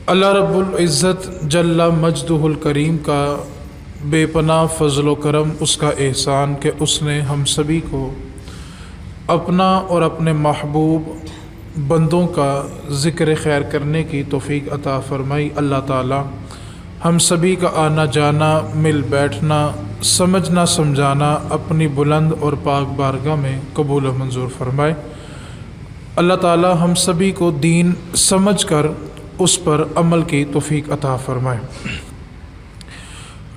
اللہ رب العزت جل مجدہ الکریم کا بے پناہ فضل و کرم، اس کا احسان کہ اس نے ہم سبھی کو اپنا اور اپنے محبوب بندوں کا ذکر خیر کرنے کی توفیق عطا فرمائی۔ اللہ تعالی ہم سبھی کا آنا جانا، مل بیٹھنا، سمجھنا سمجھانا اپنی بلند اور پاک بارگاہ میں قبول و منظور فرمائے۔ اللہ تعالی ہم سبھی کو دین سمجھ کر اس پر عمل کی توفیق عطا فرمائے۔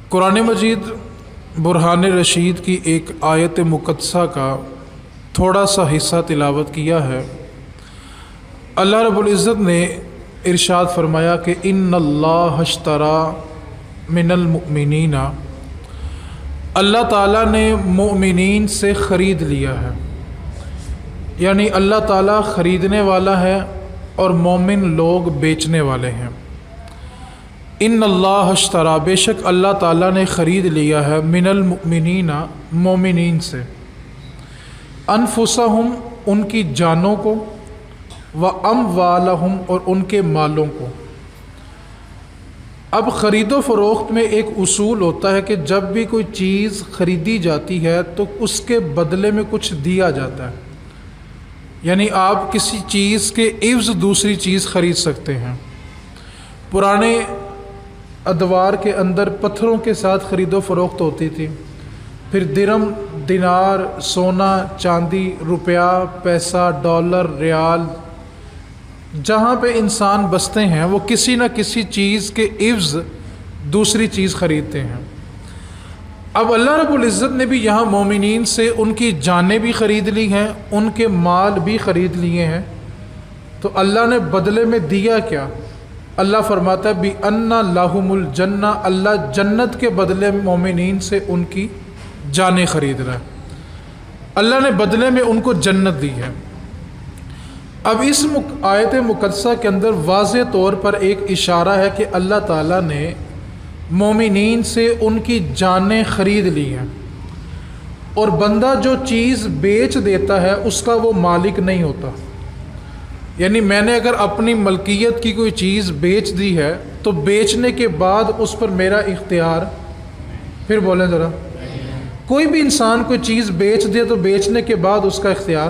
قرآن مجید برہان رشید کی ایک آیت مقدسہ کا تھوڑا سا حصہ تلاوت کیا ہے۔ اللہ رب العزت نے ارشاد فرمایا کہ ان اللہ اشتری من المؤمنین، اللہ تعالیٰ نے مؤمنین سے خرید لیا ہے، یعنی اللہ تعالیٰ خریدنے والا ہے اور مومن لوگ بیچنے والے ہیں۔ ان اللہ اشتری، بے شک اللہ تعالیٰ نے خرید لیا ہے، من المؤمنین، مومنین سے، انفسہم، ان کی جانوں کو، واموالہم، اور ان کے مالوں کو۔ اب خرید و فروخت میں ایک اصول ہوتا ہے کہ جب بھی کوئی چیز خریدی جاتی ہے تو اس کے بدلے میں کچھ دیا جاتا ہے، یعنی آپ کسی چیز کے عوض دوسری چیز خرید سکتے ہیں۔ پرانے ادوار کے اندر پتھروں کے ساتھ خرید و فروخت ہوتی تھی، پھر درم، دینار، سونا، چاندی، روپیہ، پیسہ، ڈالر، ریال، جہاں پہ انسان بستے ہیں وہ کسی نہ کسی چیز کے عوض دوسری چیز خریدتے ہیں۔ اب اللہ رب العزت نے بھی یہاں مومنین سے ان کی جانیں بھی خرید لی ہیں، ان کے مال بھی خرید لیے ہیں، تو اللہ نے بدلے میں دیا کیا؟ اللہ فرماتا ہے بِأَنَّ لَهُمُ الْجَنَّةَ، اللہ جنت کے بدلے مومنین سے ان کی جانیں خرید رہا ہے، اللہ نے بدلے میں ان کو جنت دی ہے۔ اب اس آیت مقدسہ کے اندر واضح طور پر ایک اشارہ ہے کہ اللہ تعالیٰ نے مومنین سے ان کی جانیں خرید لی ہیں، اور بندہ جو چیز بیچ دیتا ہے اس کا وہ مالک نہیں ہوتا، یعنی میں نے اگر اپنی ملکیت کی کوئی چیز بیچ دی ہے تو بیچنے کے بعد اس پر میرا اختیار، پھر بولیں ذرا، کوئی بھی انسان کوئی چیز بیچ دے تو بیچنے کے بعد اس کا اختیار۔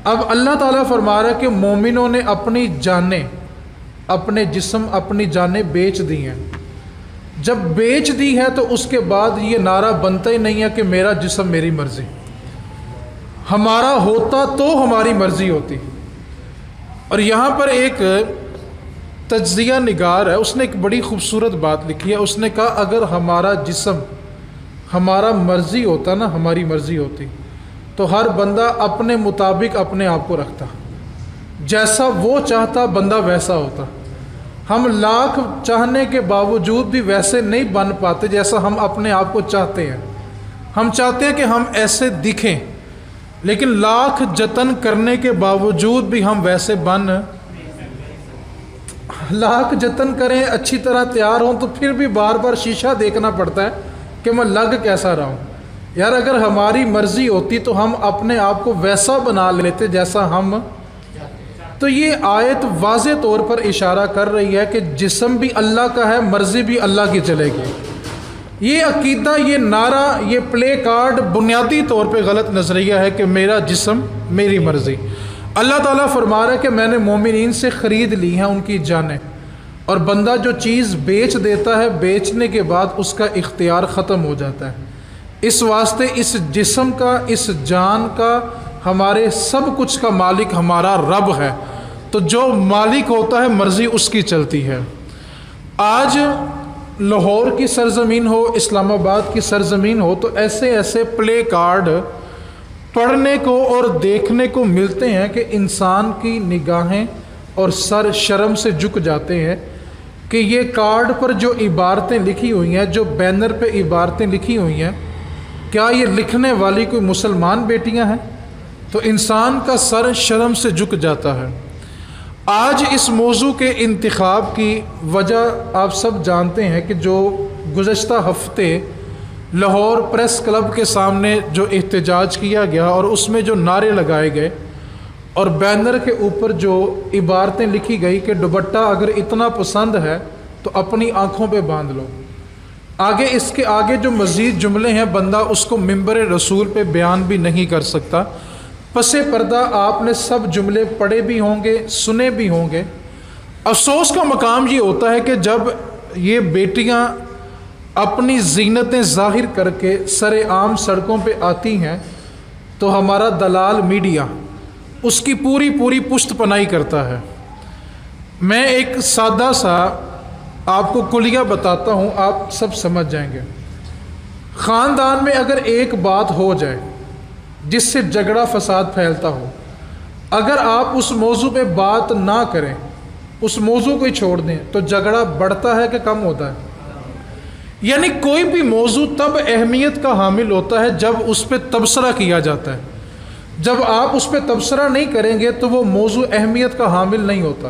اب اللہ تعالیٰ فرما رہا ہے کہ مومنوں نے اپنی جانیں، اپنے جسم، اپنی جانیں بیچ دی ہیں۔ جب بیچ دی ہے تو اس کے بعد یہ نعرہ بنتا ہی نہیں ہے کہ میرا جسم میری مرضی، ہمارا ہوتا تو ہماری مرضی ہوتی۔ اور یہاں پر ایک تجزیہ نگار ہے، اس نے ایک بڑی خوبصورت بات لکھی ہے۔ اس نے کہا اگر ہمارا جسم ہمارا مرضی ہوتا نا، ہماری مرضی ہوتی، تو ہر بندہ اپنے مطابق اپنے آپ کو رکھتا، جیسا وہ چاہتا بندہ ویسا ہوتا۔ ہم لاکھ چاہنے کے باوجود بھی ویسے نہیں بن پاتے جیسا ہم اپنے آپ کو چاہتے ہیں۔ ہم چاہتے ہیں کہ ہم ایسے دکھیں، لیکن لاکھ جتن کرنے کے باوجود بھی ہم ویسے لاکھ جتن کریں، اچھی طرح تیار ہوں، تو پھر بھی بار بار شیشہ دیکھنا پڑتا ہے کہ میں لگ کیسا رہا ہوں۔ یار اگر ہماری مرضی ہوتی تو ہم اپنے آپ کو ویسا بنا لیتے جیسا ہم۔ تو یہ آیت واضح طور پر اشارہ کر رہی ہے کہ جسم بھی اللہ کا ہے، مرضی بھی اللہ کی چلے گی۔ یہ عقیدہ، یہ نعرہ، یہ پلے کارڈ بنیادی طور پہ غلط نظریہ ہے کہ میرا جسم میری مرضی۔ اللہ تعالیٰ فرما رہا ہے کہ میں نے مومنین سے خرید لی ہیں ان کی جانیں، اور بندہ جو چیز بیچ دیتا ہے بیچنے کے بعد اس کا اختیار ختم ہو جاتا ہے۔ اس واسطے اس جسم کا، اس جان کا، ہمارے سب کچھ کا مالک ہمارا رب ہے، تو جو مالک ہوتا ہے مرضی اس کی چلتی ہے۔ آج لاہور کی سرزمین ہو، اسلام آباد کی سرزمین ہو، تو ایسے ایسے پلے کارڈ پڑھنے کو اور دیکھنے کو ملتے ہیں کہ انسان کی نگاہیں اور سر شرم سے جھک جاتے ہیں کہ یہ کارڈ پر جو عبارتیں لکھی ہوئی ہیں، جو بینر پہ عبارتیں لکھی ہوئی ہیں، کیا یہ لکھنے والی کوئی مسلمان بیٹیاں ہیں؟ تو انسان کا سر شرم سے جھک جاتا ہے۔ آج اس موضوع کے انتخاب کی وجہ آپ سب جانتے ہیں کہ جو گزشتہ ہفتے لاہور پریس کلب کے سامنے جو احتجاج کیا گیا اور اس میں جو نعرے لگائے گئے، اور بینر کے اوپر جو عبارتیں لکھی گئی کہ دوپٹہ اگر اتنا پسند ہے تو اپنی آنکھوں پہ باندھ لو، آگے اس کے آگے جو مزید جملے ہیں بندہ اس کو منبر رسول پہ بیان بھی نہیں کر سکتا۔ پس پردہ آپ نے سب جملے پڑھے بھی ہوں گے، سنے بھی ہوں گے۔ افسوس کا مقام یہ ہوتا ہے کہ جب یہ بیٹیاں اپنی زینتیں ظاہر کر کے سر عام سڑکوں پہ آتی ہیں تو ہمارا دلال میڈیا اس کی پوری پشت پناہی کرتا ہے۔ میں ایک سادہ سا آپ کو کلیہ بتاتا ہوں، آپ سب سمجھ جائیں گے۔ خاندان میں اگر ایک بات ہو جائے جس سے جھگڑا فساد پھیلتا ہو، اگر آپ اس موضوع پہ بات نہ کریں، اس موضوع کو ہی چھوڑ دیں، تو جھگڑا بڑھتا ہے کہ کم ہوتا ہے؟ یعنی کوئی بھی موضوع تب اہمیت کا حامل ہوتا ہے جب اس پہ تبصرہ کیا جاتا ہے۔ جب آپ اس پہ تبصرہ نہیں کریں گے تو وہ موضوع اہمیت کا حامل نہیں ہوتا۔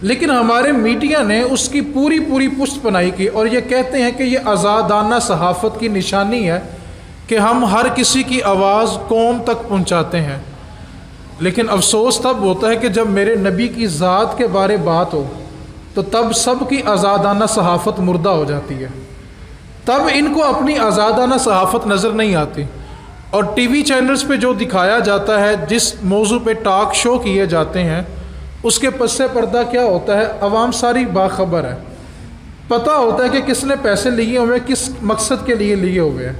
لیکن ہمارے میڈیا نے اس کی پوری پشت پناہی کی، اور یہ کہتے ہیں کہ یہ آزادانہ صحافت کی نشانی ہے کہ ہم ہر کسی کی آواز قوم تک پہنچاتے ہیں۔ لیکن افسوس تب ہوتا ہے کہ جب میرے نبی کی ذات کے بارے بات ہو تو تب سب کی آزادانہ صحافت مردہ ہو جاتی ہے، تب ان کو اپنی آزادانہ صحافت نظر نہیں آتی، اور ٹی وی چینلز پہ جو دکھایا جاتا ہے، جس موضوع پہ ٹاک شو کیے جاتے ہیں، اس کے پس پردہ کیا ہوتا ہے؟ عوام ساری باخبر ہے، پتہ ہوتا ہے کہ کس نے پیسے لیے ہوئے، کس مقصد کے لیے لیے ہوئے ہیں۔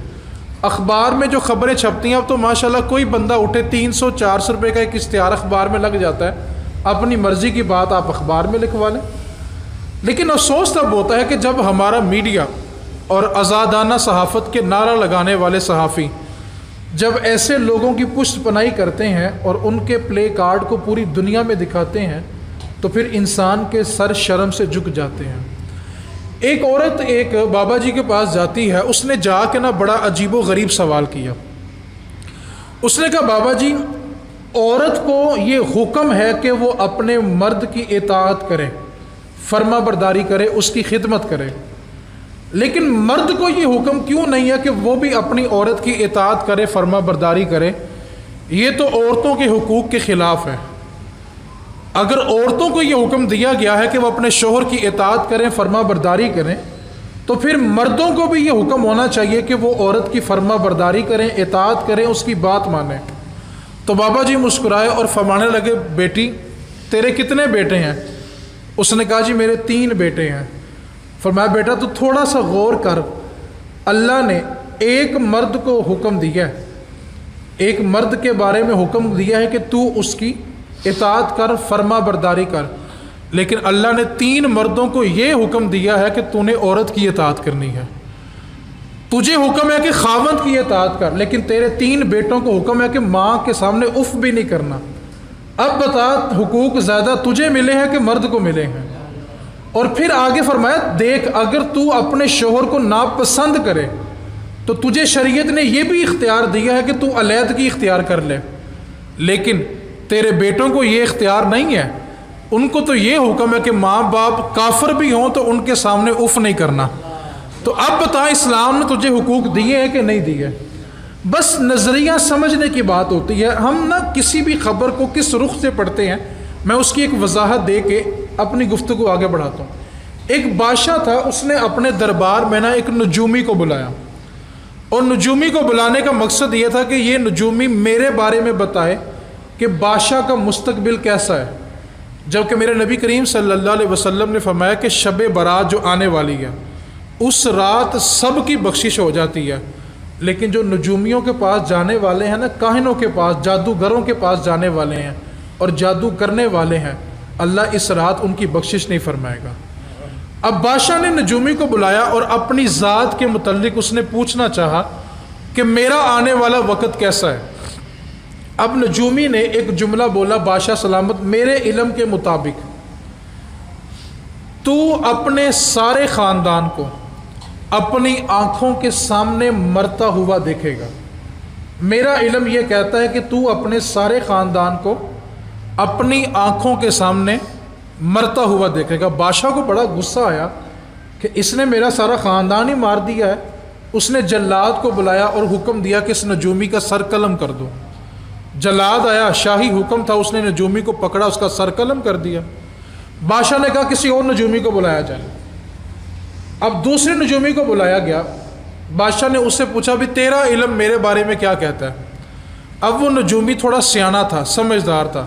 اخبار میں جو خبریں چھپتی ہیں، اب تو ماشاءاللہ کوئی بندہ اٹھے 300-400 روپے کا ایک اشتہار اخبار میں لگ جاتا ہے، اپنی مرضی کی بات آپ اخبار میں لکھوا لیں۔ لیکن افسوس تب ہوتا ہے کہ جب ہمارا میڈیا اور آزادانہ صحافت کے نعرہ لگانے والے صحافی جب ایسے لوگوں کی پشت پناہی کرتے ہیں اور ان کے پلے کارڈ کو پوری دنیا میں دکھاتے ہیں تو پھر انسان کے سر شرم سے جھک جاتے ہیں۔ ایک عورت ایک بابا جی کے پاس جاتی ہے، اس نے جا کے نا بڑا عجیب و غریب سوال کیا۔ اس نے کہا بابا جی، عورت کو یہ حکم ہے کہ وہ اپنے مرد کی اطاعت کرے، فرما برداری کرے، اس کی خدمت کرے، لیکن مرد کو یہ حکم کیوں نہیں ہے کہ وہ بھی اپنی عورت کی اطاعت کرے، فرما برداری کرے؟ یہ تو عورتوں کے حقوق کے خلاف ہے۔ اگر عورتوں کو یہ حکم دیا گیا ہے کہ وہ اپنے شوہر کی اطاعت کریں، فرما برداری کریں، تو پھر مردوں کو بھی یہ حکم ہونا چاہیے کہ وہ عورت کی فرما برداری کریں، اطاعت کریں، اس کی بات مانیں۔ تو بابا جی مسکرائے اور فرمانے لگے، بیٹی تیرے کتنے بیٹے ہیں؟ اس نے کہا جی میرے 3 بیٹے ہیں۔ فرمایا بیٹا تو تھوڑا سا غور کر، اللہ نے ایک مرد کو حکم دیا ہے، ایک مرد کے بارے میں حکم دیا ہے کہ تو اس کی اطاعت کر، فرما برداری کر، لیکن اللہ نے 3 مردوں کو یہ حکم دیا ہے کہ تو نے عورت کی اطاعت کرنی ہے۔ تجھے حکم ہے کہ خاوند کی اطاعت کر، لیکن تیرے 3 بیٹوں کو حکم ہے کہ ماں کے سامنے اف بھی نہیں کرنا۔ اب بتا حقوق زیادہ تجھے ملے ہیں کہ مرد کو ملے ہیں؟ اور پھر آگے فرمایا دیکھ، اگر تو اپنے شوہر کو ناپسند کرے تو تجھے شریعت نے یہ بھی اختیار دیا ہے کہ تو علیحدگی اختیار کر لے، لیکن تیرے بیٹوں کو یہ اختیار نہیں ہے۔ ان کو تو یہ حکم ہے کہ ماں باپ کافر بھی ہوں تو ان کے سامنے اف نہیں کرنا۔ تو اب بتا اسلام نے تجھے حقوق دیے ہیں کہ نہیں دیے؟ بس نظریہ سمجھنے کی بات ہوتی ہے۔ ہم نہ کسی بھی خبر کو کس رخ سے پڑھتے ہیں، میں اس کی ایک وضاحت دے کے اپنی گفتگو آگے بڑھاتا ہوں۔ ایک بادشاہ تھا، اس نے اپنے دربار میں نا ایک نجومی کو بلایا، اور نجومی کو بلانے کا مقصد یہ تھا کہ یہ نجومی میرے بارے میں بتائے کہ بادشاہ کا مستقبل کیسا ہے، جبکہ میرے نبی کریم صلی اللہ علیہ وسلم نے فرمایا کہ شب برات جو آنے والی ہے اس رات سب کی بخشش ہو جاتی ہے، لیکن جو نجومیوں کے پاس جانے والے ہیں نا، کاہنوں کے پاس، جادوگروں کے پاس جانے والے ہیں اور جادو کرنے والے ہیں، اللہ اس رات ان کی بخشش نہیں فرمائے گا۔ اب بادشاہ نے نجومی کو بلایا اور اپنی ذات کے متعلق اس نے پوچھنا چاہا کہ میرا آنے والا وقت کیسا ہے۔ اب نجومی نے ایک جملہ بولا، بادشاہ سلامت، میرے علم کے مطابق تو اپنے سارے خاندان کو اپنی آنکھوں کے سامنے مرتا ہوا دیکھے گا۔ میرا علم یہ کہتا ہے کہ تو اپنے سارے خاندان کو اپنی آنکھوں کے سامنے مرتا ہوا دیکھے گا۔ بادشاہ کو بڑا غصہ آیا کہ اس نے میرا سارا خاندان ہی مار دیا ہے۔ اس نے جلاد کو بلایا اور حکم دیا کہ اس نجومی کا سر قلم کر دو۔ جلاد آیا، شاہی حکم تھا، اس نے نجومی کو پکڑا، اس کا سر قلم کر دیا۔ بادشاہ نے کہا کسی اور نجومی کو بلایا جائے۔ اب دوسرے نجومی کو بلایا گیا، بادشاہ نے اس سے پوچھا بھی تیرا علم میرے بارے میں کیا کہتا ہے؟ اب وہ نجومی تھوڑا سیانا تھا، سمجھدار تھا،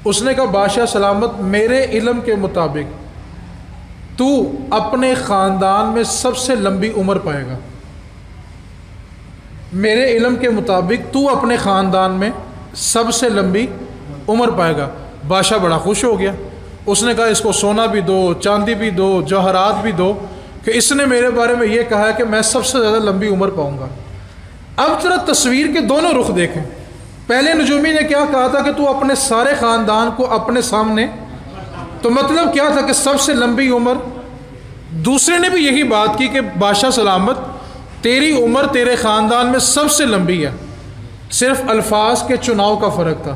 اس نے کہا بادشاہ سلامت، میرے علم کے مطابق تو اپنے خاندان میں سب سے لمبی عمر پائے گا۔ میرے علم کے مطابق تو اپنے خاندان میں سب سے لمبی عمر پائے گا۔ بادشاہ بڑا خوش ہو گیا، اس نے کہا اس کو سونا بھی دو، چاندی بھی دو، جوہرات بھی دو، کہ اس نے میرے بارے میں یہ کہا ہے کہ میں سب سے زیادہ لمبی عمر پاؤں گا۔ اب ذرا تصویر کے دونوں رخ دیکھیں۔ پہلے نجومی نے کیا کہا تھا کہ تو اپنے سارے خاندان کو اپنے سامنے، تو مطلب کیا تھا کہ سب سے لمبی عمر۔ دوسرے نے بھی یہی بات کی کہ بادشاہ سلامت، تیری عمر تیرے خاندان میں سب سے لمبی ہے، صرف الفاظ کے چناؤ کا فرق تھا۔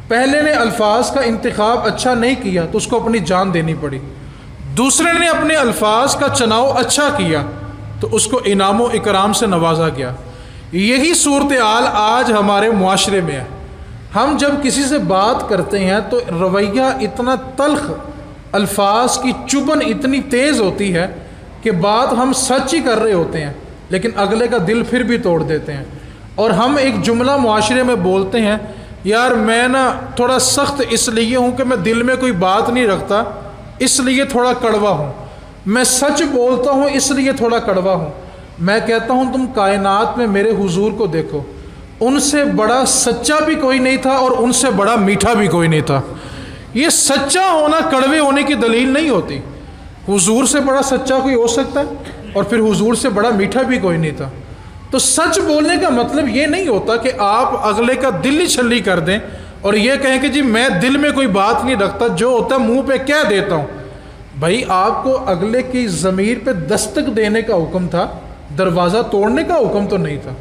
پہلے نے الفاظ کا انتخاب اچھا نہیں کیا تو اس کو اپنی جان دینی پڑی، دوسرے نے اپنے الفاظ کا چناؤ اچھا کیا تو اس کو انعام و اکرام سے نوازا گیا۔ یہی صورتحال آج ہمارے معاشرے میں ہے۔ ہم جب کسی سے بات کرتے ہیں تو رویہ اتنا تلخ، الفاظ کی چبھن اتنی تیز ہوتی ہے کہ بات ہم سچ ہی کر رہے ہوتے ہیں لیکن اگلے کا دل پھر بھی توڑ دیتے ہیں۔ اور ہم ایک جملہ معاشرے میں بولتے ہیں، یار میں نا تھوڑا سخت اس لیے ہوں کہ میں دل میں کوئی بات نہیں رکھتا، اس لیے تھوڑا کڑوا ہوں، میں سچ بولتا ہوں اس لیے تھوڑا کڑوا ہوں۔ میں کہتا ہوں تم کائنات میں میرے حضور کو دیکھو، ان سے بڑا سچا بھی کوئی نہیں تھا اور ان سے بڑا میٹھا بھی کوئی نہیں تھا۔ یہ سچا ہونا کڑوے ہونے کی دلیل نہیں ہوتی۔ حضور سے بڑا سچا کوئی ہو سکتا ہے اور پھر حضور سے بڑا میٹھا بھی کوئی نہیں تھا۔ تو سچ بولنے کا مطلب یہ نہیں ہوتا کہ آپ اگلے کا دل ہی چھلی کر دیں اور یہ کہیں کہ جی میں دل میں کوئی بات نہیں رکھتا، جو ہوتا ہے منہ پہ کہہ دیتا ہوں۔ بھائی آپ کو اگلے کی ضمیر پہ دستک دینے کا حکم تھا، دروازہ توڑنے کا حکم تو نہیں تھا۔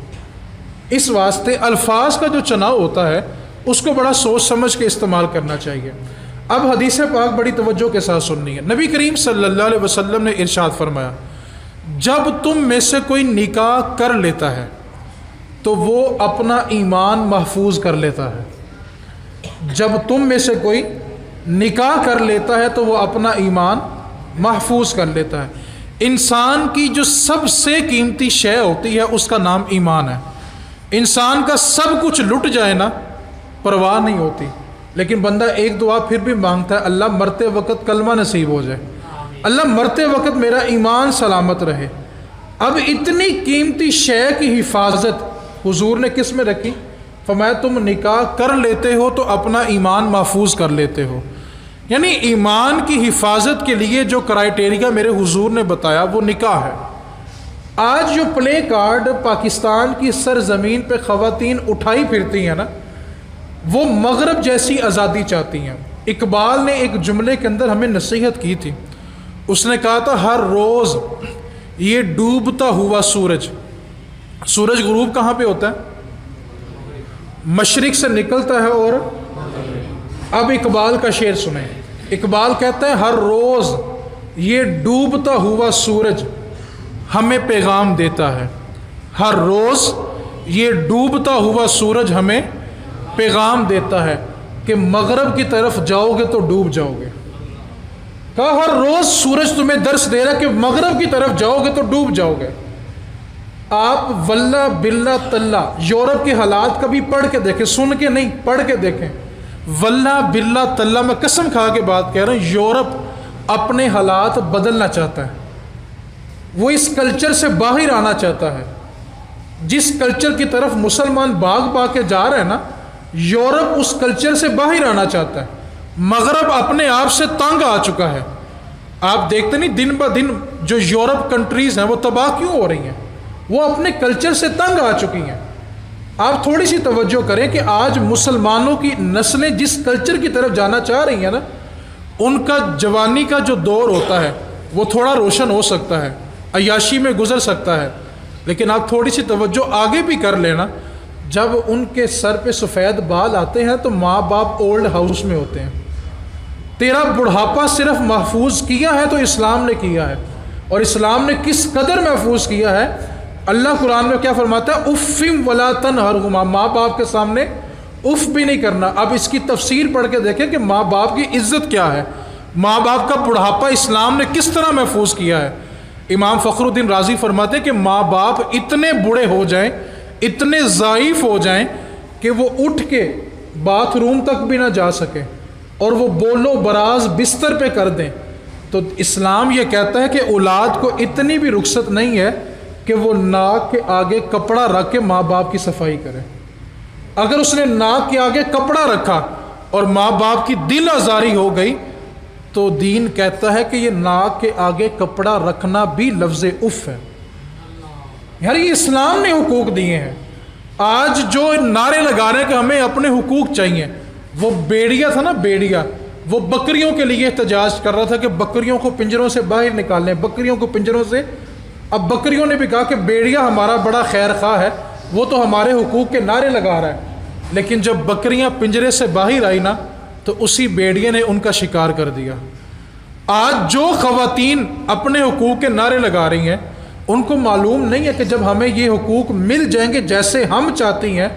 اس واسطے الفاظ کا جو چناؤ ہوتا ہے اس کو بڑا سوچ سمجھ کے استعمال کرنا چاہیے۔ اب حدیث پاک بڑی توجہ کے ساتھ سننی ہے۔ نبی کریم صلی اللہ علیہ وسلم نے ارشاد فرمایا، جب تم میں سے کوئی نکاح کر لیتا ہے تو وہ اپنا ایمان محفوظ کر لیتا ہے۔ جب تم میں سے کوئی نکاح کر لیتا ہے تو وہ اپنا ایمان محفوظ کر لیتا ہے۔ انسان کی جو سب سے قیمتی شے ہوتی ہے اس کا نام ایمان ہے۔ انسان کا سب کچھ لٹ جائے نا پرواہ نہیں ہوتی، لیکن بندہ ایک دعا پھر بھی مانگتا ہے، اللہ مرتے وقت کلمہ نصیب ہو جائے، اللہ مرتے وقت میرا ایمان سلامت رہے۔ اب اتنی قیمتی شے کی حفاظت حضور نے کس میں رکھی؟ فرمایا تم نکاح کر لیتے ہو تو اپنا ایمان محفوظ کر لیتے ہو۔ یعنی ایمان کی حفاظت کے لیے جو کرائیٹیریا میرے حضور نے بتایا وہ نکاح ہے۔ آج جو پلے کارڈ پاکستان کی سرزمین پہ خواتین اٹھائی پھرتی ہیں نا، وہ مغرب جیسی آزادی چاہتی ہیں۔ اقبال نے ایک جملے کے اندر ہمیں نصیحت کی تھی، اس نے کہا تھا ہر روز یہ ڈوبتا ہوا سورج، سورج غروب کہاں پہ ہوتا ہے؟ مشرق سے نکلتا ہے۔ اور اب اقبال کا شعر سنیں، اقبال کہتا ہے ہر روز یہ ڈوبتا ہوا سورج ہمیں پیغام دیتا ہے، ہر روز یہ ڈوبتا ہوا سورج ہمیں پیغام دیتا ہے کہ مغرب کی طرف جاؤ گے تو ڈوب جاؤ گے۔ کہا ہر روز سورج تمہیں درس دے رہا کہ مغرب کی طرف جاؤ گے تو ڈوب جاؤ گے۔ آپ واللہ باللہ تاللہ یورپ کے حالات کبھی پڑھ کے دیکھیں، سن کے نہیں پڑھ کے دیکھیں۔ واللہ باللہ تاللہ میں قسم کھا کے بات کہہ رہا ہوں، یورپ اپنے حالات بدلنا چاہتا ہے، وہ اس کلچر سے باہر آنا چاہتا ہے۔ جس کلچر کی طرف مسلمان بھاگ کے جا رہے ہیں نا، یورپ اس کلچر سے باہر آنا چاہتا ہے۔ مغرب اپنے آپ سے تنگ آ چکا ہے۔ آپ دیکھتے نہیں دن بہ دن جو یورپ کنٹریز ہیں وہ تباہ کیوں ہو رہی ہیں؟ وہ اپنے کلچر سے تنگ آ چکی ہیں۔ آپ تھوڑی سی توجہ کریں کہ آج مسلمانوں کی نسلیں جس کلچر کی طرف جانا چاہ رہی ہیں نا، ان کا جوانی کا جو دور ہوتا ہے وہ تھوڑا روشن ہو سکتا ہے، عیاشی میں گزر سکتا ہے، لیکن آپ تھوڑی سی توجہ آگے بھی کر لینا، جب ان کے سر پہ سفید بال آتے ہیں تو ماں باپ اولڈ ہاؤس میں ہوتے ہیں۔ تیرا بڑھاپا صرف محفوظ کیا ہے تو اسلام نے کیا ہے، اور اسلام نے کس قدر محفوظ کیا ہے؟ اللہ قرآن میں کیا فرماتا ہے؟ اف ولا تنہرہما، ماں باپ کے سامنے اف بھی نہیں کرنا۔ اب اس کی تفسیر پڑھ کے دیکھیں کہ ماں باپ کی عزت کیا ہے، ماں باپ کا بڑھاپا اسلام نے کس طرح محفوظ کیا ہے۔ امام فخر الدین رازی فرماتے ہیں کہ ماں باپ اتنے بوڑھے ہو جائیں، اتنے ضعیف ہو جائیں کہ وہ اٹھ کے باتھ روم تک بھی نہ جا سکے اور وہ بولو براز بستر پہ کر دیں، تو اسلام یہ کہتا ہے کہ اولاد کو اتنی بھی رخصت نہیں ہے کہ وہ ناک کے آگے کپڑا رکھ کے ماں باپ کی صفائی کرے۔ اگر اس نے ناک کے آگے کپڑا رکھا اور ماں باپ کی دل آزاری ہو گئی تو دین کہتا ہے کہ یہ ناک کے آگے کپڑا رکھنا بھی لفظ اف ہے۔ یار یہ اسلام نے حقوق دیے ہیں۔ آج جو نعرے لگا رہے ہیں کہ ہمیں اپنے حقوق چاہیے، وہ بیڑیا تھا نا، بیڑیا، وہ بکریوں کے لیے احتجاج کر رہا تھا کہ بکریوں کو پنجروں سے باہر نکالیں، بکریوں کو پنجروں سے۔ اب بکریوں نے بھی کہا کہ بیڑیا ہمارا بڑا خیر خواہ ہے، وہ تو ہمارے حقوق کے نعرے لگا رہا ہے، لیکن جب بکریاں پنجرے سے باہر آئی نا تو اسی بیڑیے نے ان کا شکار کر دیا۔ آج جو خواتین اپنے حقوق کے نعرے لگا رہی ہیں ان کو معلوم نہیں ہے کہ جب ہمیں یہ حقوق مل جائیں گے جیسے ہم چاہتی ہیں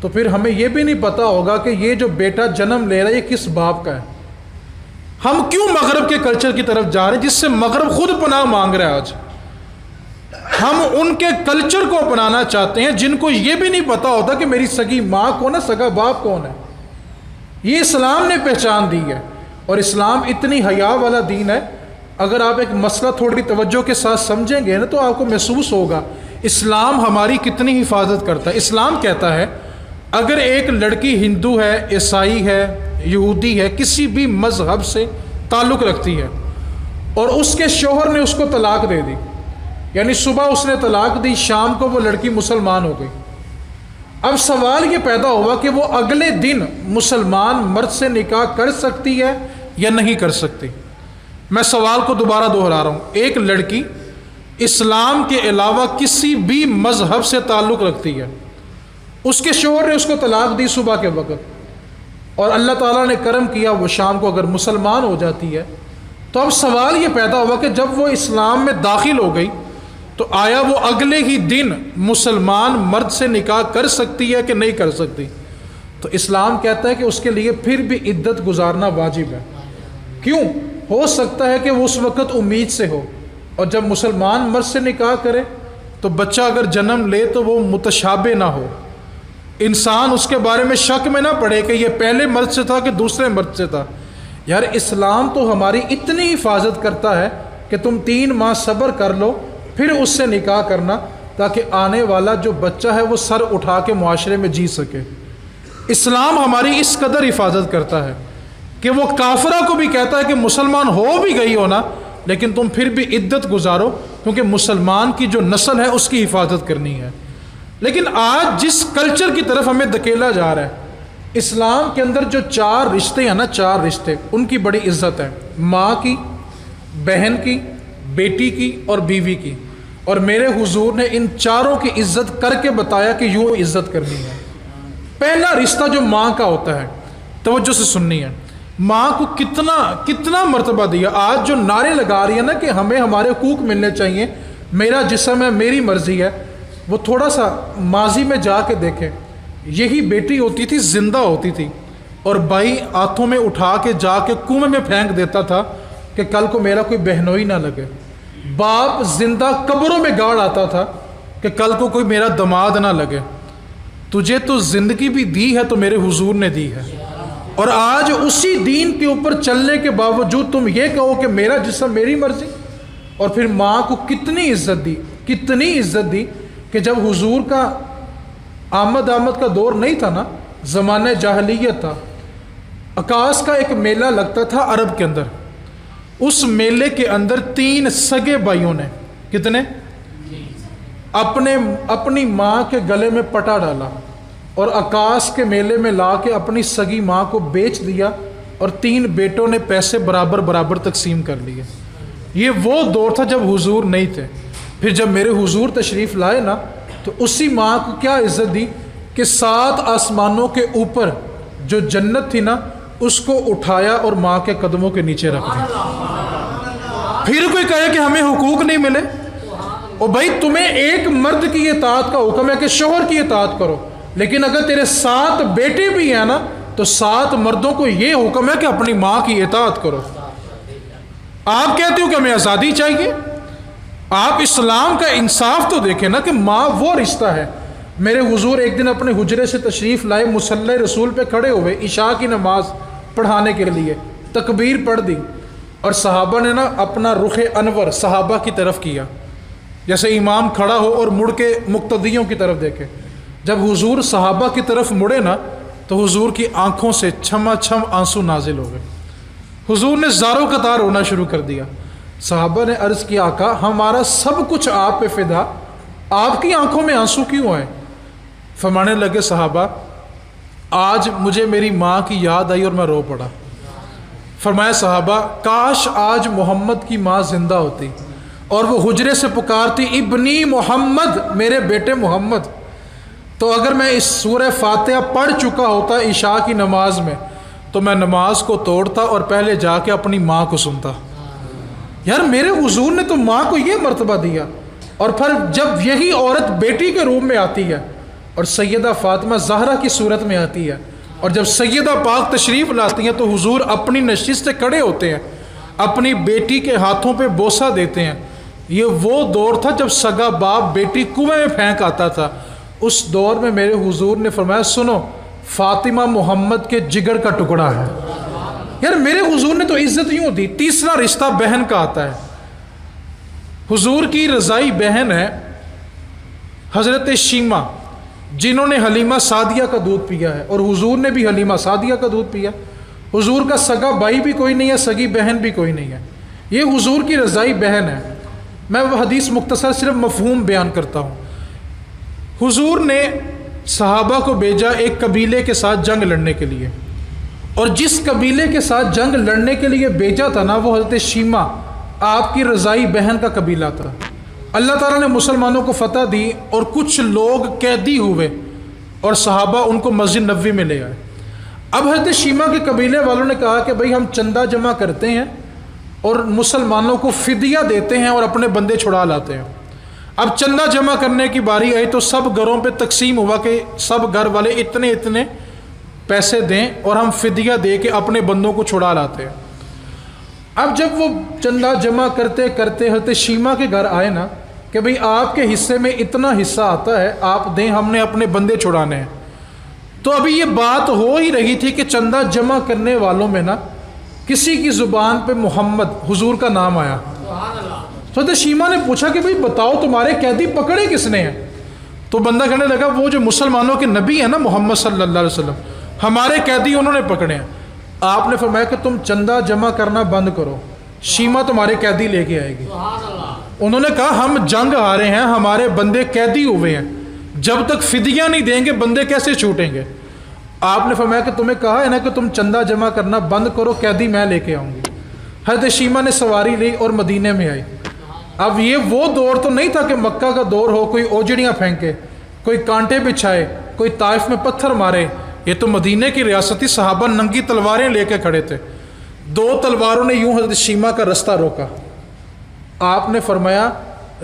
تو پھر ہمیں یہ بھی نہیں پتا ہوگا کہ یہ جو بیٹا جنم لے رہا ہے یہ کس باپ کا ہے۔ ہم کیوں مغرب کے کلچر کی طرف جا رہے ہیں جس سے مغرب خود پناہ مانگ رہا ہے؟ آج ہم ان کے کلچر کو اپنانا چاہتے ہیں جن کو یہ بھی نہیں پتا ہوتا کہ میری سگی ماں کون ہے، سگا باپ کون ہے۔ یہ اسلام نے پہچان دی ہے، اور اسلام اتنی حیا والا دین ہے۔ اگر آپ ایک مسئلہ تھوڑی توجہ کے ساتھ سمجھیں گے نا تو آپ کو محسوس ہوگا اسلام ہماری کتنی حفاظت کرتا ہے۔ اسلام کہتا ہے اگر ایک لڑکی ہندو ہے، عیسائی ہے، یہودی ہے، کسی بھی مذہب سے تعلق رکھتی ہے اور اس کے شوہر نے اس کو طلاق دے دی، یعنی صبح اس نے طلاق دی، شام کو وہ لڑکی مسلمان ہو گئی، اب سوال یہ پیدا ہوا کہ وہ اگلے دن مسلمان مرد سے نکاح کر سکتی ہے یا نہیں کر سکتی۔ میں سوال کو دوبارہ دہرا رہا ہوں، ایک لڑکی اسلام کے علاوہ کسی بھی مذہب سے تعلق رکھتی ہے، اس کے شوہر نے اس کو طلاق دی صبح کے وقت اور اللہ تعالیٰ نے کرم کیا وہ شام کو اگر مسلمان ہو جاتی ہے، تو اب سوال یہ پیدا ہوا کہ جب وہ اسلام میں داخل ہو گئی تو آیا وہ اگلے ہی دن مسلمان مرد سے نکاح کر سکتی ہے کہ نہیں کر سکتی؟ تو اسلام کہتا ہے کہ اس کے لیے پھر بھی عدت گزارنا واجب ہے۔ کیوں؟ ہو سکتا ہے کہ وہ اس وقت امید سے ہو، اور جب مسلمان مرد سے نکاح کرے تو بچہ اگر جنم لے تو وہ متشابہ نہ ہو، انسان اس کے بارے میں شک میں نہ پڑے کہ یہ پہلے مرد سے تھا کہ دوسرے مرد سے تھا۔ یار اسلام تو ہماری اتنی حفاظت کرتا ہے کہ تم 3 ماہ صبر کر لو پھر اس سے نکاح کرنا، تاکہ آنے والا جو بچہ ہے وہ سر اٹھا کے معاشرے میں جی سکے۔ اسلام ہماری اس قدر حفاظت کرتا ہے کہ وہ کافرہ کو بھی کہتا ہے کہ مسلمان ہو بھی گئی ہو نا لیکن تم پھر بھی عدت گزارو، کیونکہ مسلمان کی جو نسل ہے اس کی حفاظت کرنی ہے۔ لیکن آج جس کلچر کی طرف ہمیں دھکیلا جا رہا ہے، اسلام کے اندر جو 4 رشتے ہیں نا، 4 رشتے، ان کی بڑی عزت ہے، ماں کی، بہن کی، بیٹی کی اور بیوی کی، اور میرے حضور نے ان 4 کی عزت کر کے بتایا کہ یوں عزت کرنی ہے۔ پہلا رشتہ جو ماں کا ہوتا ہے، توجہ سے سننی ہے، ماں کو کتنا مرتبہ دیا۔ آج جو نعرے لگا رہی ہے نا کہ ہمیں ہمارے حقوق ملنے چاہیے، میرا جسم ہے، میری مرضی ہے، وہ تھوڑا سا ماضی میں جا کے دیکھیں، یہی بیٹی ہوتی تھی، زندہ ہوتی تھی، اور بھائی ہاتھوں میں اٹھا کے جا کے کنویں میں پھینک دیتا تھا کہ کل کو میرا کوئی بہنوئی نہ لگے۔ باپ زندہ قبروں میں گاڑ آتا تھا کہ کل کو کوئی میرا دماد نہ لگے۔ تجھے تو زندگی بھی دی ہے تو میرے حضور نے دی ہے، اور آج اسی دین کے اوپر چلنے کے باوجود تم یہ کہو کہ میرا جسم میری مرضی۔ اور پھر ماں کو کتنی عزت دی کہ جب حضور کا آمد کا دور نہیں تھا نا، زمانہ جاہلیت تھا، عکاس کا ایک میلہ لگتا تھا عرب کے اندر، اس میلے کے اندر 3 سگے بھائیوں نے کتنے اپنی ماں کے گلے میں پٹا ڈالا اور عکاس کے میلے میں لا کے اپنی سگی ماں کو بیچ دیا، اور 3 بیٹوں نے پیسے برابر تقسیم کر لیے۔ یہ وہ دور تھا جب حضور نہیں تھے۔ پھر جب میرے حضور تشریف لائے نا تو اسی ماں کو کیا عزت دی کہ 7 آسمانوں کے اوپر جو جنت تھی نا اس کو اٹھایا اور ماں کے قدموں کے نیچے رکھ دیا۔ پھر کوئی کہے کہ ہمیں حقوق نہیں ملے، اور بھائی تمہیں ایک مرد کی اطاعت کا حکم ہے کہ شوہر کی اطاعت کرو، لیکن اگر تیرے 7 بیٹے بھی ہیں نا تو 7 مردوں کو یہ حکم ہے کہ اپنی ماں کی اطاعت کرو۔ آپ کہتے ہو کہ ہمیں آزادی چاہیے، آپ اسلام کا انصاف تو دیکھیں نا کہ ماں وہ رشتہ ہے۔ میرے حضور ایک دن اپنے حجرے سے تشریف لائے، مصلی رسول پہ کھڑے ہوئے عشاء کی نماز پڑھانے کے لیے، تکبیر پڑھ دی اور صحابہ نے نا اپنا رخ انور صحابہ کی طرف کیا، جیسے امام کھڑا ہو اور مڑ کے مقتدیوں کی طرف دیکھے۔ جب حضور صحابہ کی طرف مڑے نا تو حضور کی آنکھوں سے چھما چھم آنسو نازل ہو گئے۔ حضور نے زاروں قطار رونا شروع کر دیا۔ صحابہ نے عرض کیا آقا ہمارا سب کچھ آپ پہ فدا، آپ کی آنکھوں میں آنسو کیوں آئے؟ فرمانے لگے صحابہ آج مجھے میری ماں کی یاد آئی اور میں رو پڑا۔ فرمایا صحابہ کاش آج محمد کی ماں زندہ ہوتی اور وہ حجرے سے پکارتی ابنی محمد، میرے بیٹے محمد، تو اگر میں اس سورہ فاتحہ پڑھ چکا ہوتا عشاء کی نماز میں تو میں نماز کو توڑتا اور پہلے جا کے اپنی ماں کو سنتا۔ یار میرے حضور نے تو ماں کو یہ مرتبہ دیا، اور پھر جب یہی عورت بیٹی کے روپ میں آتی ہے اور سیدہ فاطمہ زہرا کی صورت میں آتی ہے، اور جب سیدہ پاک تشریف لاتی ہیں تو حضور اپنی نشست سے کھڑے ہوتے ہیں، اپنی بیٹی کے ہاتھوں پہ بوسہ دیتے ہیں۔ یہ وہ دور تھا جب سگا باپ بیٹی کنویں میں پھینک آتا تھا۔ اس دور میں میرے حضور نے فرمایا سنو فاطمہ محمد کے جگر کا ٹکڑا ہے۔ یار میرے حضور نے تو عزت یوں دی۔ تیسرا رشتہ بہن کا آتا ہے۔ حضور کی رضائی بہن ہے حضرت شیمہ، جنہوں نے حلیمہ سعدیہ کا دودھ پیا ہے، اور حضور نے بھی حلیمہ سعدیہ کا دودھ پیا۔ حضور کا سگا بھائی بھی کوئی نہیں ہے، سگی بہن بھی کوئی نہیں ہے، یہ حضور کی رضائی بہن ہے۔ میں وہ حدیث مختصر صرف مفہوم بیان کرتا ہوں۔ حضور نے صحابہ کو بھیجا ایک قبیلے کے ساتھ جنگ لڑنے کے لیے، اور جس قبیلے کے ساتھ جنگ لڑنے کے لیے بھیجا تھا نا وہ حضرت شیمہ آپ کی رضائی بہن کا قبیلہ تھا۔ اللہ تعالیٰ نے مسلمانوں کو فتح دی اور کچھ لوگ قیدی ہوئے اور صحابہ ان کو مسجد نبوی میں لے آئے۔ اب حضرت شیمہ کے قبیلے والوں نے کہا کہ بھئی ہم چندہ جمع کرتے ہیں اور مسلمانوں کو فدیہ دیتے ہیں اور اپنے بندے چھڑا لاتے ہیں۔ اب چندہ جمع کرنے کی باری آئی تو سب گھروں پہ تقسیم ہوا کہ سب گھر والے اتنے اتنے پیسے دیں اور ہم فدیہ دے کے اپنے بندوں کو چھڑا لاتے ہیں۔ اب جب وہ چندہ جمع کرتے کرتے حضرت شیمہ کے گھر آئے نا کہ بھئی آپ کے حصے میں اتنا حصہ آتا ہے آپ دیں، ہم نے اپنے بندے چھڑانے ہیں، تو ابھی یہ بات ہو ہی رہی تھی کہ چندہ جمع کرنے والوں میں نا کسی کی زبان پہ محمد حضور کا نام آیا۔ تو حضرت شیمہ نے پوچھا کہ بھئی بتاؤ تمہارے قیدی پکڑے کس نے ہیں؟ تو بندہ کہنے لگا وہ جو مسلمانوں کے نبی ہیں نا محمد صلی اللہ علیہ وسلم، ہمارے قیدی انہوں نے پکڑے ہیں۔ آپ نے فرمایا کہ تم چندہ جمع کرنا بند کرو، شیمہ تمہارے قیدی لے کے آئے گی۔ انہوں نے کہا ہم جنگ ہارے ہیں، ہمارے بندے قیدی ہوئے ہیں، جب تک فدیہ نہیں دیں گے بندے کیسے چھوٹیں گے؟ آپ نے فرمایا کہ تمہیں کہا ہے نا کہ تم چندہ جمع کرنا بند کرو، قیدی میں لے کے آؤں گی۔ حضرت شیمہ نے سواری لی اور مدینے میں آئی۔ اب یہ وہ دور تو نہیں تھا کہ مکہ کا دور ہو، کوئی اوجڑیاں پھینکے، کوئی کانٹے بچھائے، کوئی طائف میں پتھر مارے۔ یہ تو مدینے کی ریاستی صحابہ ننگی تلواریں لے کے کھڑے تھے۔ 2 تلواروں نے یوں حضرت شیمہ کا رستہ روکا۔ آپ نے فرمایا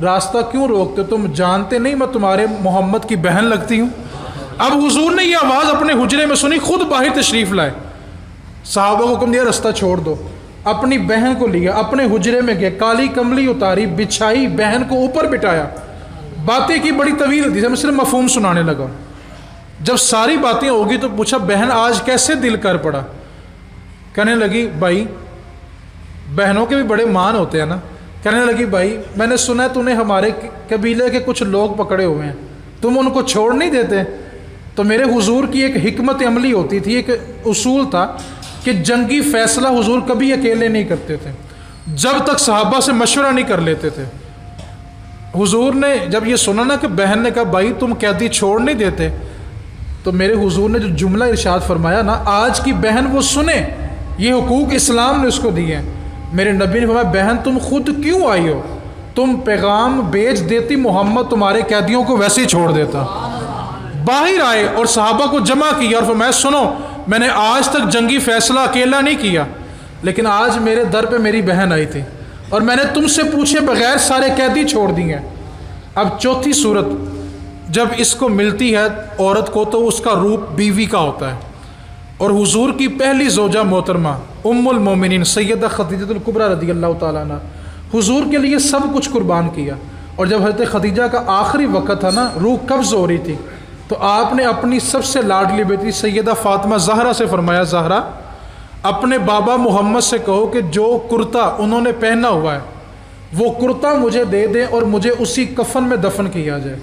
راستہ کیوں روکتے، تم جانتے نہیں میں تمہارے محمد کی بہن لگتی ہوں؟ اب حضور نے یہ آواز اپنے حجرے میں سنی، خود باہر تشریف لائے، صحابہ کو حکم دیا رستہ چھوڑ دو، اپنی بہن کو لیا، اپنے حجرے میں گئے، کالی کملی اتاری، بچھائی، بہن کو اوپر بٹھایا۔ باتیں کی بڑی طویل تھی، میں صرف مفہوم سنانے لگا۔ جب ساری باتیں ہوگی تو پوچھا بہن آج کیسے دل کر پڑا؟ کہنے لگی بھائی، بہنوں کے بھی بڑے مان ہوتے ہیں نا۔ کہنے لگی بھائی میں نے سنا ہے تو نے ہمارے قبیلے کے کچھ لوگ پکڑے ہوئے ہیں، تم ان کو چھوڑ نہیں دیتے؟ تو میرے حضور کی ایک حکمت عملی ہوتی تھی، ایک اصول تھا کہ جنگی فیصلہ حضور کبھی اکیلے نہیں کرتے تھے، جب تک صحابہ سے مشورہ نہیں کر لیتے تھے۔ حضور نے جب یہ سنا نا کہ بہن نے کہا بھائی تم قیدی چھوڑ نہیں دیتے، تو میرے حضور نے جو جملہ ارشاد فرمایا نا آج کی بہن وہ سنے، یہ حقوق اسلام نے اس کو دیے ہیں۔ میرے نبی نے فرمایا بہن تم خود کیوں آئی ہو، تم پیغام بیچ دیتی محمد تمہارے قیدیوں کو ویسے ہی چھوڑ دیتا۔ باہر آئے اور صحابہ کو جمع کیا اور فرمایا سنو میں نے آج تک جنگی فیصلہ اکیلا نہیں کیا، لیکن آج میرے در پہ میری بہن آئی تھی اور میں نے تم سے پوچھے بغیر سارے قیدی چھوڑ دیے ہیں۔ اب چوتھی صورت جب اس کو ملتی ہے عورت کو تو اس کا روپ بیوی کا ہوتا ہے، اور حضور کی پہلی زوجہ محترمہ ام المومنین سیدہ خدیجہ الکبریٰ رضی اللہ تعالیٰ عنہ حضور کے لیے سب کچھ قربان کیا، اور جب حضرت خدیجہ کا آخری وقت تھا نا، روح قبض ہو رہی تھی، تو آپ نے اپنی سب سے لاڈلی بیٹی سیدہ فاطمہ زہرا سے فرمایا، زہرا اپنے بابا محمد سے کہو کہ جو کرتا انہوں نے پہنا ہوا ہے وہ کرتا مجھے دے دیں اور مجھے اسی کفن میں دفن کیا جائے۔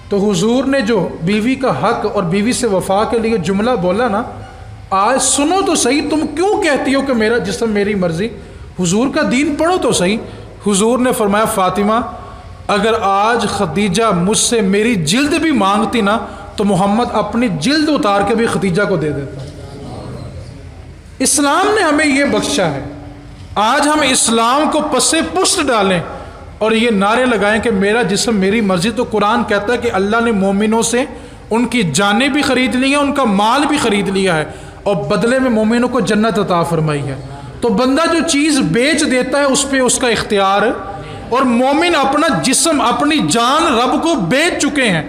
تو حضور نے جو بیوی کا حق اور بیوی سے وفا کے لیے جملہ بولا نا، آج سنو تو صحیح، تم کیوں کہتی ہو کہ میرا جسم میری مرضی؟ حضور کا دین پڑھو تو صحیح۔ حضور نے فرمایا، فاطمہ اگر آج خدیجہ مجھ سے میری جلد بھی مانگتی نا تو محمد اپنی جلد اتار کے بھی خدیجہ کو دے دیتا۔ اسلام نے ہمیں یہ بخشا ہے، آج ہم اسلام کو پس پشت ڈالیں اور یہ نعرے لگائیں کہ میرا جسم میری مرضی۔ تو قرآن کہتا ہے کہ اللہ نے مومنوں سے ان کی جانیں بھی خرید لی ہیں، ان کا مال بھی خرید لیا ہے، اور بدلے میں مومنوں کو جنت عطا فرمائی ہے۔ تو بندہ جو چیز بیچ دیتا ہے اس پہ اس کا اختیار ہے، اور مومن اپنا جسم اپنی جان رب کو بیچ چکے ہیں۔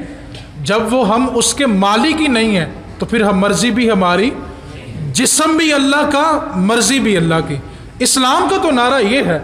جب وہ ہم اس کے مالک ہی نہیں ہیں تو پھر ہم مرضی بھی ہماری، جسم بھی اللہ کا، مرضی بھی اللہ کی۔ اسلام کا تو نعرہ یہ ہے۔